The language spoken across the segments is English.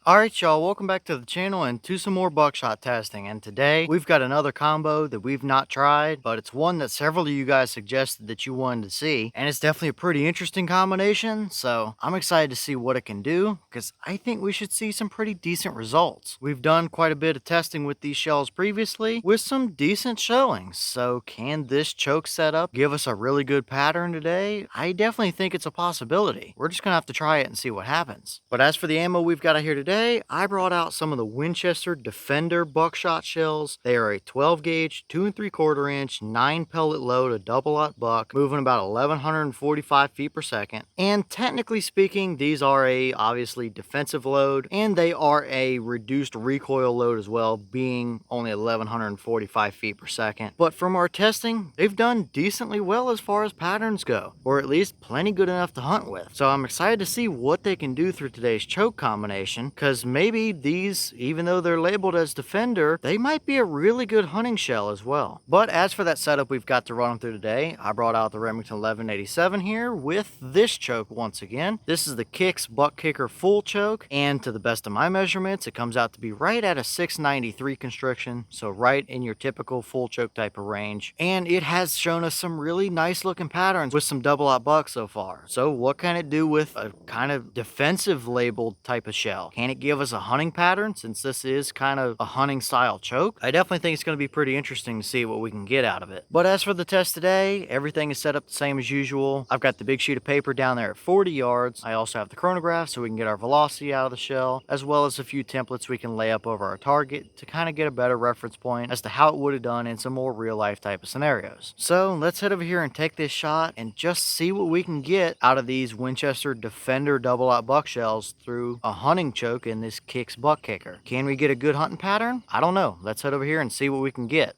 Alright y'all, welcome back to the channel and to some more buckshot testing. And today we've got another combo that we've not tried, but it's one that several of you guys suggested that you wanted to see. And it's definitely a pretty interesting combination, so I'm excited to see what it can do, because I think we should see some pretty decent results. We've done quite a bit of testing with these shells previously, with some decent showings. So can this choke setup give us a really good pattern today? I definitely think it's a possibility. We're just gonna have to try it and see what happens. But as for the ammo we've got here today, I brought out some of the Winchester Defender buckshot shells. They are a 12 gauge, 2 3/4 inch, 9 pellet load, a double-aught buck, moving about 1145 feet per second. And technically speaking, these are a obviously defensive load, and they are a reduced recoil load as well, being only 1145 feet per second. But from our testing, they've done decently well as far as patterns go, or at least plenty good enough to hunt with. So I'm excited to see what they can do through today's choke combination, because maybe these, even though they're labeled as Defender, they might be a really good hunting shell as well. But as for that setup we've got to run them through today, I brought out the Remington 1187 here with this choke once again. This is the Kicks Buck Kicker full choke, and to the best of my measurements, it comes out to be right at a 693 constriction, so right in your typical full choke type of range. And it has shown us some really nice looking patterns with some double-aught bucks so far. So what can it do with a kind of defensive labeled type of shell? Can it give us a hunting pattern, since this is kind of a hunting style choke? I definitely think it's going to be pretty interesting to see what we can get out of it. But as for the test today, everything is set up the same as usual. I've got the big sheet of paper down there at 40 yards. I also have the chronograph so we can get our velocity out of the shell, as well as a few templates we can lay up over our target to kind of get a better reference point as to how it would have done in some more real life type of scenarios. So let's head over here and take this shot and just see what we can get out of these Winchester Defender double-aught buck shells through a hunting choke in this Kicks Buck Kicker. Can we get a good hunting pattern? I don't know. Let's head over here and see what we can get.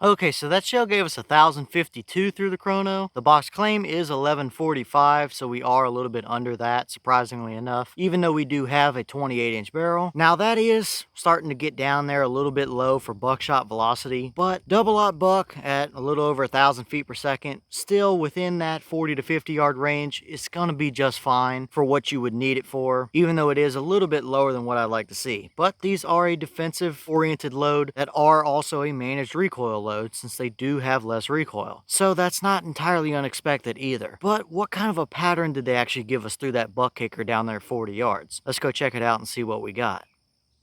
Okay, so that shell gave us 1,052 through the chrono. The box claim is 1145, so we are a little bit under that, surprisingly enough, even though we do have a 28-inch barrel. Now that is starting to get down there a little bit low for buckshot velocity, but double-aught buck at a little over 1,000 feet per second, still within that 40 to 50 yard range, it's gonna be just fine for what you would need it for, even though it is a little bit lower than what I'd like to see. But these are a defensive-oriented load that are also a managed recoil load, since they do have less recoil. So that's not entirely unexpected either. But what kind of a pattern did they actually give us through that buck kicker down there 40 yards? Let's go check it out and see what we got.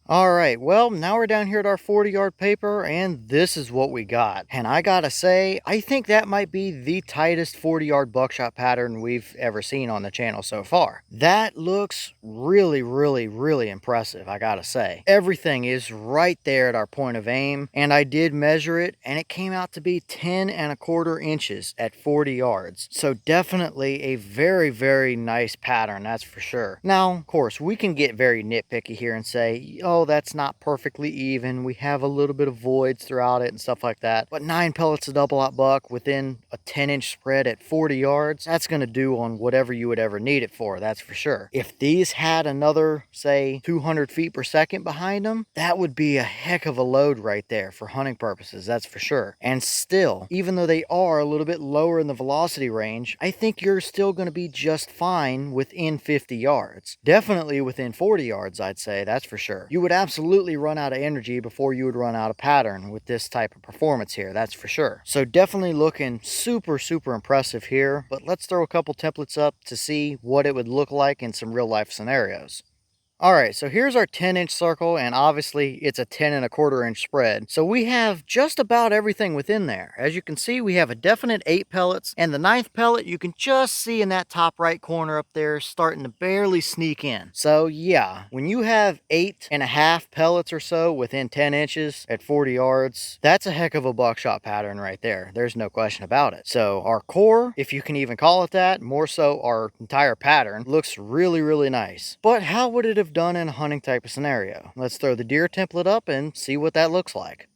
All right, well, now we're down here at our 40-yard paper, and this is what we got. And I gotta say, I think that might be the tightest 40-yard buckshot pattern we've ever seen on the channel so far. That looks really, really, really impressive, I gotta say. Everything is right there at our point of aim, and I did measure it, and it came out to be 10 1/4 inches at 40 yards. So definitely a very, very nice pattern, that's for sure. Now, of course, we can get very nitpicky here and say, oh, that's not perfectly even. We have a little bit of voids throughout it and stuff like that. But 9 pellets of double-aught buck within a 10-inch spread at 40 yards, that's going to do on whatever you would ever need it for, that's for sure. If these had another, say, 200 feet per second behind them, that would be a heck of a load right there for hunting purposes, that's for sure. And still, even though they are a little bit lower in the velocity range, I think you're still going to be just fine within 50 yards. Definitely within 40 yards, I'd say, that's for sure. You would absolutely run out of energy before you would run out of pattern with this type of performance here, that's for sure. So definitely looking super, super impressive here, but let's throw a couple templates up to see what it would look like in some real life scenarios. Alright, so here's our 10-inch circle, and obviously it's a 10 1/4 inch spread. So we have just about everything within there. As you can see, we have a definite 8 pellets, and the 9th pellet you can just see in that top right corner up there starting to barely sneak in. So yeah, when you have 8.5 pellets or so within 10 inches at 40 yards, that's a heck of a buckshot pattern right there. There's no question about it. So our core, if you can even call it that, more so our entire pattern, looks really, really nice. But how would it have done in a hunting type of scenario? Let's throw the deer template up and see what that looks like.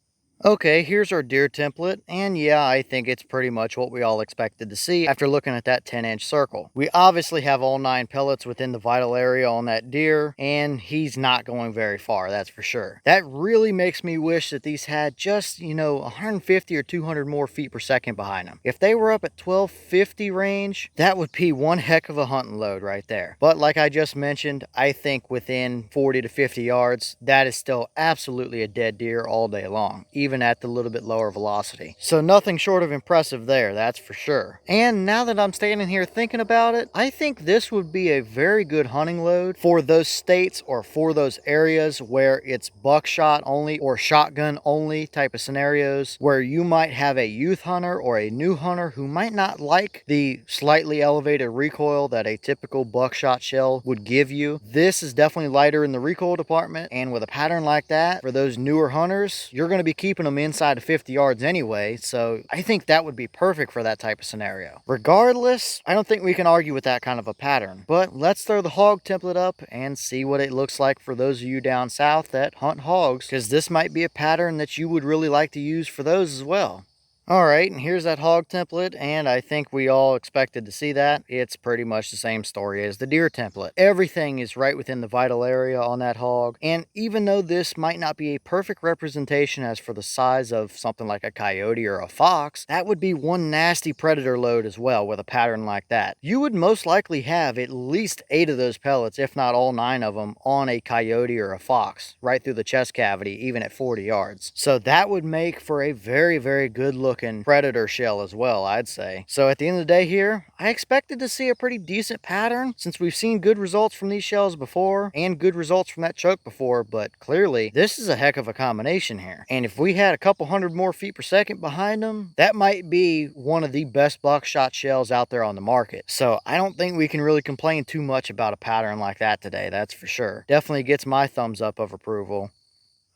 Okay, here's our deer template, and yeah, I think it's pretty much what we all expected to see after looking at that 10-inch circle. We obviously have all 9 pellets within the vital area on that deer, and he's not going very far, that's for sure. That really makes me wish that these had just, 150 or 200 more feet per second behind them. If they were up at 1250 range, that would be one heck of a hunting load right there. But like I just mentioned, I think within 40 to 50 yards, that is still absolutely a dead deer all day long, even at the little bit lower velocity. So nothing short of impressive there, that's for sure. And now that I'm standing here thinking about it, I think this would be a very good hunting load for those states or for those areas where it's buckshot only or shotgun only type of scenarios, where you might have a youth hunter or a new hunter who might not like the slightly elevated recoil that a typical buckshot shell would give you. This is definitely lighter in the recoil department, and with a pattern like that, for those newer hunters, you're going to be keeping them inside of 50 yards anyway, so I think that would be perfect for that type of scenario. Regardless, I don't think we can argue with that kind of a pattern, but let's throw the hog template up and see what it looks like for those of you down south that hunt hogs, because this might be a pattern that you would really like to use for those as well. Alright, and here's that hog template, and I think we all expected to see that. It's pretty much the same story as the deer template. Everything is right within the vital area on that hog, and even though this might not be a perfect representation as for the size of something like a coyote or a fox, that would be one nasty predator load as well with a pattern like that. You would most likely have at least 8 of those pellets, if not all 9 of them, on a coyote or a fox, right through the chest cavity, even at 40 yards. So that would make for a very, very good looking predator shell as well, I'd say. So at the end of the day here, I expected to see a pretty decent pattern since we've seen good results from these shells before and good results from that choke before, but clearly this is a heck of a combination here. And if we had a couple hundred more feet per second behind them, that might be one of the best buckshot shells out there on the market. So I don't think we can really complain too much about a pattern like that today, that's for sure. Definitely gets my thumbs up of approval.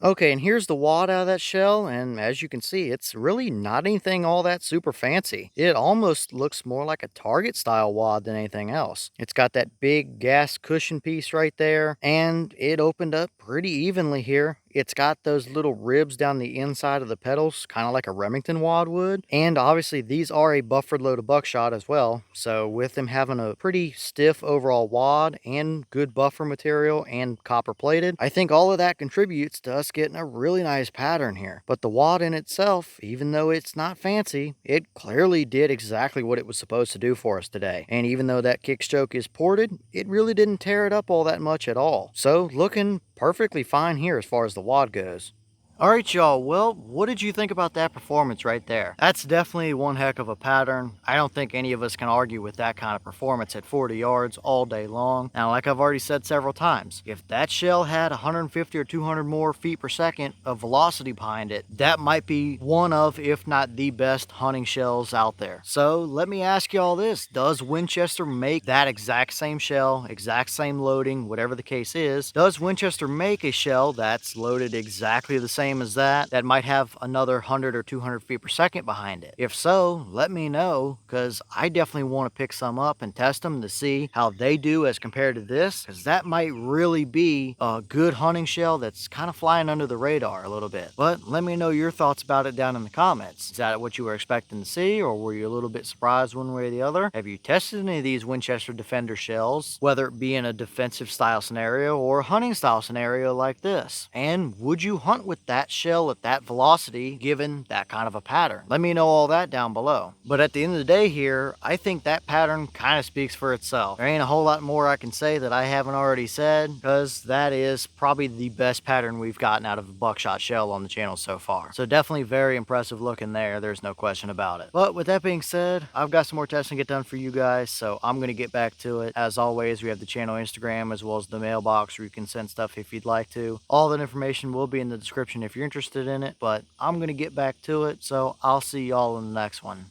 Okay, and here's the wad out of that shell, and as you can see, it's really not anything all that super fancy. It almost looks more like a Target style wad than anything else. It's got that big gas cushion piece right there, and it opened up pretty evenly here. It's got those little ribs down the inside of the pedals, kind of like a Remington wad would. And obviously these are a buffered load of buckshot as well. So with them having a pretty stiff overall wad and good buffer material and copper plated, I think all of that contributes to us getting a really nice pattern here. But the wad in itself, even though it's not fancy, it clearly did exactly what it was supposed to do for us today. And even though that kick stroke is ported, it really didn't tear it up all that much at all. So looking perfectly fine here as far as the wad goes. Alright y'all, well, what did you think about that performance right there? That's definitely one heck of a pattern. I don't think any of us can argue with that kind of performance at 40 yards all day long. Now, like I've already said several times, if that shell had 150 or 200 more feet per second of velocity behind it, that might be one of, if not the best hunting shells out there. So let me ask y'all this, does Winchester make that exact same shell, exact same loading, whatever the case is? Does Winchester make a shell that's loaded exactly the same as that might have another 100 or 200 feet per second behind it? If so, let me know, because I definitely want to pick some up and test them to see how they do as compared to this, because that might really be a good hunting shell that's kind of flying under the radar a little bit. But let me know your thoughts about it down in the comments. Is that what you were expecting to see, or were you a little bit surprised one way or the other? Have you tested any of these Winchester Defender shells, whether it be in a defensive style scenario or a hunting style scenario like this? And would you hunt with that shell at that velocity given that kind of a pattern? Let me know all that down below. But at the end of the day here, I think that pattern kind of speaks for itself. There ain't a whole lot more I can say that I haven't already said, because that is probably the best pattern we've gotten out of a buckshot shell on the channel so far. So definitely very impressive looking there, there's no question about it. But with that being said, I've got some more testing to get done for you guys, so I'm going to get back to it. As always, we have the channel Instagram as well as the mailbox where you can send stuff if you'd like to. All that information will be in the description if you're interested in it, but I'm going to get back to it, so I'll see y'all in the next one.